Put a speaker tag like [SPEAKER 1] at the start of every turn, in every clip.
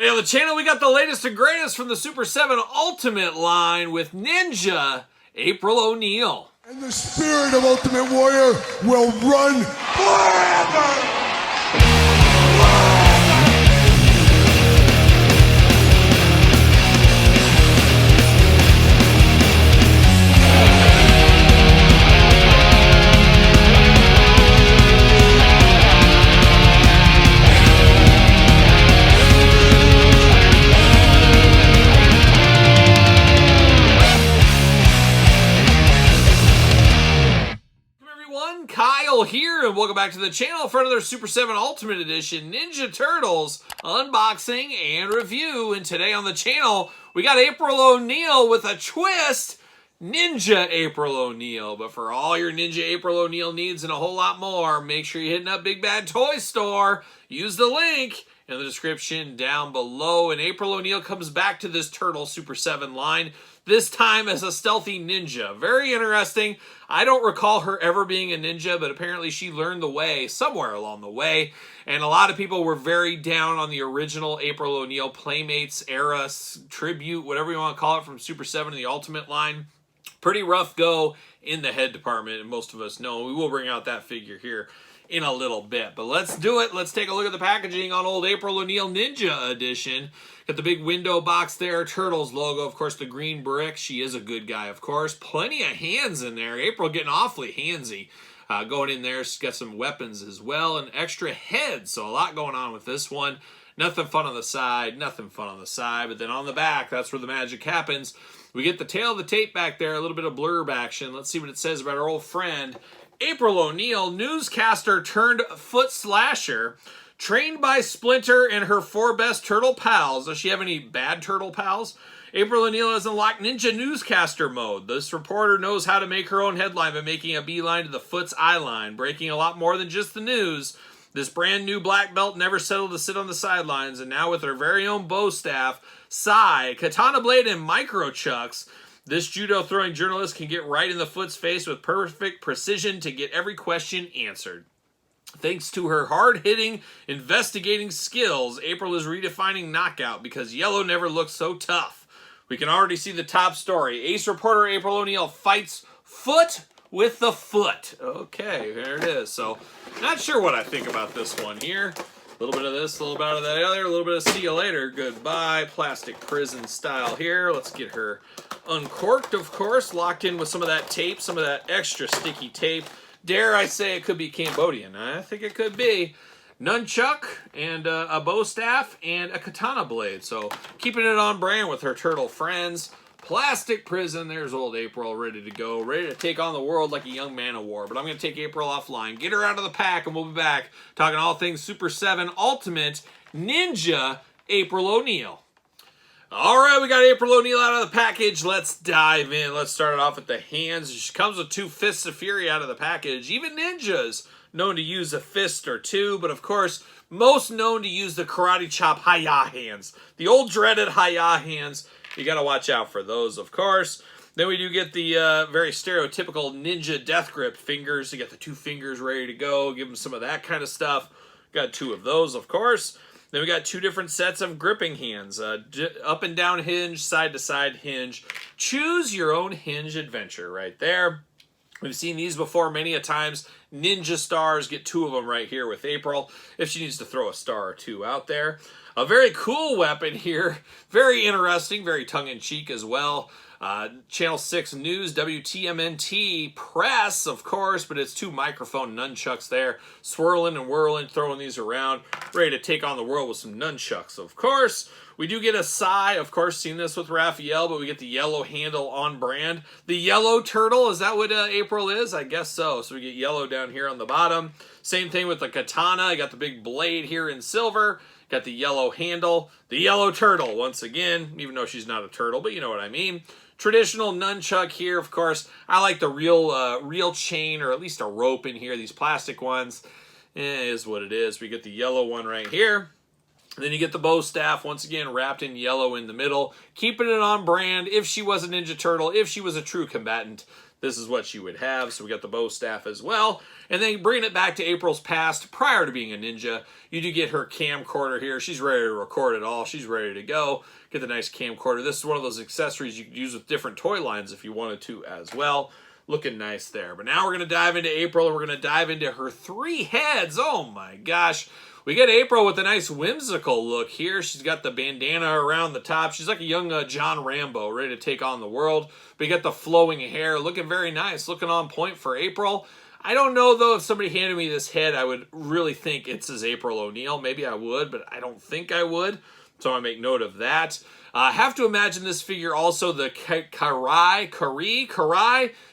[SPEAKER 1] Hey, on the channel, we got the latest and greatest from the Super 7 Ultimate line with Ninja April O'Neil.
[SPEAKER 2] And the spirit of Ultimate Warrior will run forever!
[SPEAKER 1] Kyle here, and welcome back to the channel for another Super 7 Ultimate Edition Ninja Turtles unboxing and review. And today on the channel, we got April O'Neil with a twist, Ninja April O'Neil. But for all your Ninja April O'Neil needs and a whole lot more, make sure you're hitting up Big Bad Toy Store. Use the link in the description down below. And April O'Neil comes back to this Turtle Super 7 line, this time as a stealthy ninja. Very interesting. I don't recall her ever being a ninja, but apparently she learned the way somewhere along the way. And a lot of people were very down on the original April O'Neil Playmates era tribute, whatever you want to call it, from Super 7 to the Ultimate line. Pretty rough go in the head department, and most of us know. We will bring out that figure here in a little bit. But let's do it. Let's take a look at the packaging on old April O'Neil Ninja Edition. Got the big window box there, Turtles logo, of course, the green brick. She is a good guy, of course. Plenty of hands in there. April getting awfully handsy going in there. She's got some weapons as well, and extra heads, so a lot going on with this one. Nothing fun on the side, nothing fun on the side, but then on the back, that's where the magic happens. We get the tail of the tape back there, a little bit of blurb action. Let's see what it says about our old friend, April O'Neil, newscaster turned foot slasher. Trained by Splinter and her 4 best turtle pals. Does she have any bad turtle pals? April O'Neil has unlocked Ninja Newscaster mode. This reporter knows how to make her own headline by making a beeline to the foot's eye line, breaking a lot more than just the news. This brand new black belt never settled to sit on the sidelines, and now with her very own bow staff, sai, katana blade, and micro chucks, this judo throwing journalist can get right in the foot's face with perfect precision to get every question answered. Thanks to her hard-hitting, investigating skills, April is redefining knockout because yellow never looked so tough. We can already see the top story. Ace reporter April O'Neil fights foot with the foot. Okay, there it is. So, not sure what I think about this one here. A little bit of this, a little bit of that other, a little bit of see you later, goodbye, plastic prison style here. Let's get her uncorked, of course, locked in with some of that tape, some of that extra sticky tape. Dare I say it could be Cambodian? I think it could be. Nunchuck and a bow staff and a katana blade. So keeping it on brand with her turtle friends. Plastic prison. There's old April ready to go. Ready to take on the world like a young man of war. But I'm going to take April offline. Get her out of the pack and we'll be back talking all things Super 7 Ultimate Ninja April O'Neil. All right, we got April O'Neil out of the package. Let's dive in. Let's start it off with the hands. She comes with 2 fists of fury out of the package. Even ninjas known to use a fist or 2, but of course, most known to use the karate chop hi-ya hands. The old dreaded hi-ya hands. You got to watch out for those, of course. Then we do get the very stereotypical ninja death grip fingers. You got the 2 fingers ready to go. Give them some of that kind of stuff. Got 2 of those, of course. Then we got 2 different sets of gripping hands, up and down hinge, side to side hinge. Choose your own hinge adventure right there. We've seen these before many a times. Ninja stars, get 2 of them right here with April, if she needs to throw a star or 2 out there. A very cool weapon here, very interesting, very tongue-in-cheek as well. Channel 6 News, WTMNT Press, of course, but it's 2 microphone nunchucks there, swirling and whirling, throwing these around, ready to take on the world with some nunchucks, of course. We do get a sai, of course, seen this with Raphael, but we get the yellow handle on brand. The yellow turtle, is that what April is? I guess so. So we get yellow down here on the bottom. Same thing with the katana. I got the big blade here in silver. Got the yellow handle. The yellow turtle, once again, even though she's not a turtle, but you know what I mean. Traditional nunchuck here, of course. I like the real chain, or at least a rope in here. These plastic ones, is what it is. We get the yellow one right here. And then you get the bow staff, once again, wrapped in yellow in the middle, keeping it on brand. If she was a Ninja Turtle, if she was a true combatant, this is what she would have. So we got the bow staff as well. And then bringing it back to April's past, prior to being a ninja, you do get her camcorder here. She's ready to record it all. She's ready to go. Get the nice camcorder. This is one of those accessories you could use with different toy lines if you wanted to as well. Looking nice there. But now we're going to dive into April, and we're going to dive into her 3 heads. Oh my gosh. We get April with a nice whimsical look here. She's got the bandana around the top. She's like a young John Rambo, ready to take on the world. But you got the flowing hair, looking very nice, looking on point for April. I don't know, though, if somebody handed me this head, I would really think it's as April O'Neil. Maybe I would, but I don't think I would. So I make note of that. I have to imagine this figure also, the Karai.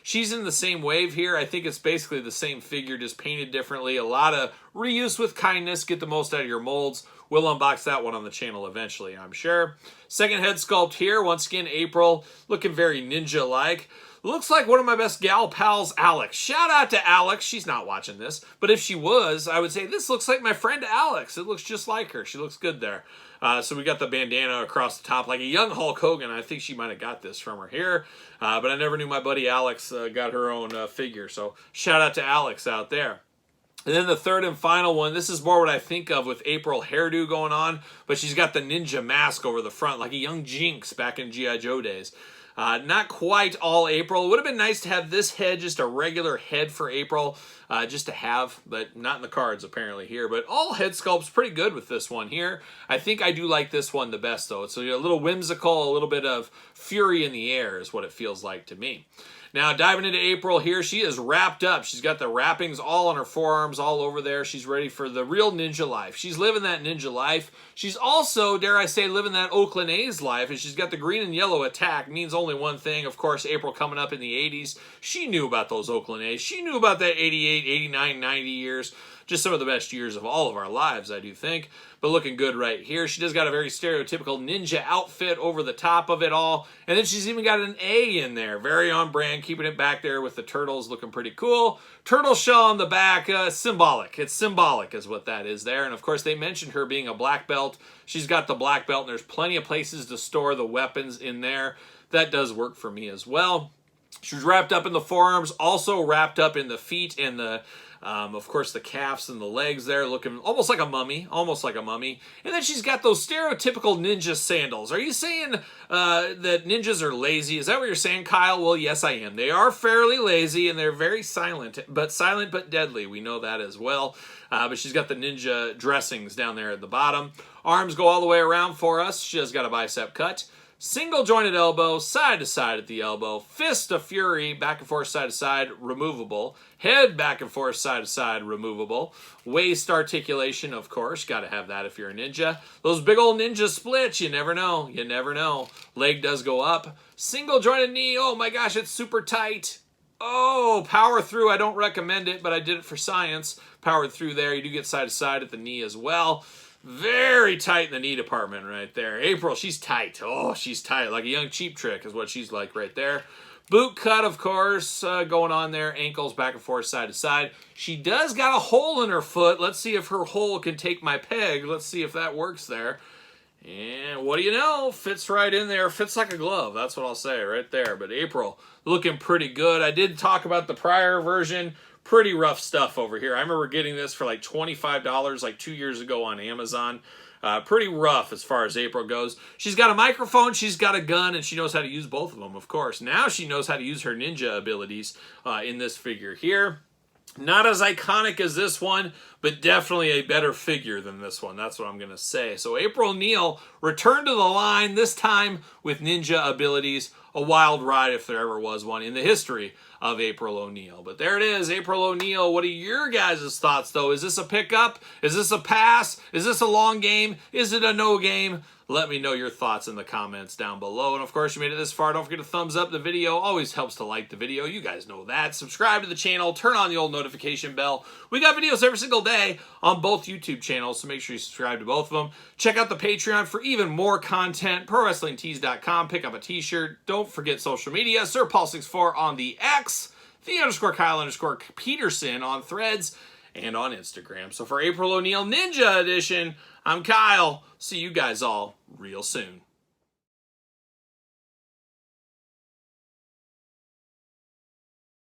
[SPEAKER 1] She's in the same wave here. I think it's basically the same figure, just painted differently. A lot of reuse with kindness. Get the most out of your molds. We'll unbox that one on the channel eventually, I'm sure. Second head sculpt here. Once again, April, looking very ninja-like. Looks like one of my best gal pals, Alex. Shout out to Alex. She's not watching this, but if she was, I would say this looks like my friend Alex. It looks just like her. She looks good there. So we got the bandana across the top like a young Hulk Hogan. I think she might have got this from her here, but I never knew my buddy Alex got her own figure. So shout out to Alex out there. And then the third and final one, this is more what I think of with April hairdo going on, but she's got the ninja mask over the front like a young Jinx back in G.I. Joe days. Not quite all April. It would have been nice to have this head, just a regular head for April, just to have, but not in the cards apparently here. But all head sculpts pretty good with this one here. I think I do like this one the best, though. It's a little whimsical, a little bit of fury in the air is what it feels like to me. Now, diving into April here, she is wrapped up. She's got the wrappings all on her forearms, all over there. She's ready for the real ninja life. She's living that ninja life. She's also, dare I say, living that Oakland A's life, and she's got the green and yellow attack. Means only one thing. Of course, April coming up in the 80s. She knew about those Oakland A's. She knew about that 88, 89, 90 years. Just some of the best years of all of our lives, I do think. But looking good right here. She does got a very stereotypical ninja outfit over the top of it all. And then she's even got an A in there. Very on brand, keeping it back there with the turtles, looking pretty cool. Turtle shell on the back, symbolic. It's symbolic is what that is there. And of course, they mentioned her being a black belt. She's got the black belt, and there's plenty of places to store the weapons in there. That does work for me as well. She was wrapped up in the forearms, also wrapped up in the feet and the of course, the calves and the legs there, looking almost like a mummy, And then she's got those stereotypical ninja sandals. Are you saying that ninjas are lazy? Is that what you're saying, Kyle? Well, yes, I am. They are fairly lazy, and they're very silent but deadly. We know that as well. But she's got the ninja dressings down there at the bottom. Arms go all the way around for us. She has got a bicep cut. Single jointed elbow, side to side at the elbow, fist of fury, back and forth, side to side, removable, head back and forth, side to side, removable, waist articulation, of course, got to have that if you're a ninja. Those big old ninja splits, you never know, Leg does go up. Single jointed knee, oh my gosh, it's super tight. Oh, power through, I don't recommend it, but I did it for science. Powered through there, you do get side to side at the knee as well. Very tight in the knee department right there. April, she's tight. Oh, she's tight. Like a young Cheap Trick is what she's like right there. Boot cut, of course, going on there. Ankles back and forth, side to side. She does got a hole in her foot. Let's see if her hole can take my peg. Let's see if that works there. And what do you know? Fits right in there. Fits like a glove. That's what I'll say right there. But April looking pretty good. I did talk about the prior version. Pretty rough stuff over here. I remember getting this for like $25 like 2 years ago on Amazon. Pretty rough as far as April goes. She's got a microphone, she's got a gun, and she knows how to use both of them, of course. Now she knows how to use her ninja abilities in this figure here. Not as iconic as this one, but definitely a better figure than this one. That's what I'm going to say. So April O'Neil returned to the line, this time with ninja abilities. A wild ride if there ever was one in the history of April O'Neil. But there it is, April O'Neil. What are your guys' thoughts, though? Is this a pickup? Is this a pass? Is this a long game? Is it a no game? Let me know your thoughts in the comments down below. And of course, you made it this far. Don't forget to thumbs up the video. Always helps to like the video. You guys know that. Subscribe to the channel. Turn on the old notification bell. We got videos every single day on both YouTube channels, so make sure you subscribe to both of them. Check out the Patreon for even more content. ProWrestlingTees.com. Pick up a t-shirt. Don't forget social media. SirPaul64 on the X. The _Kyle_Peterson on Threads. and on Instagram. So for April O'Neil Ninja Edition, I'm Kyle. See you guys all real soon.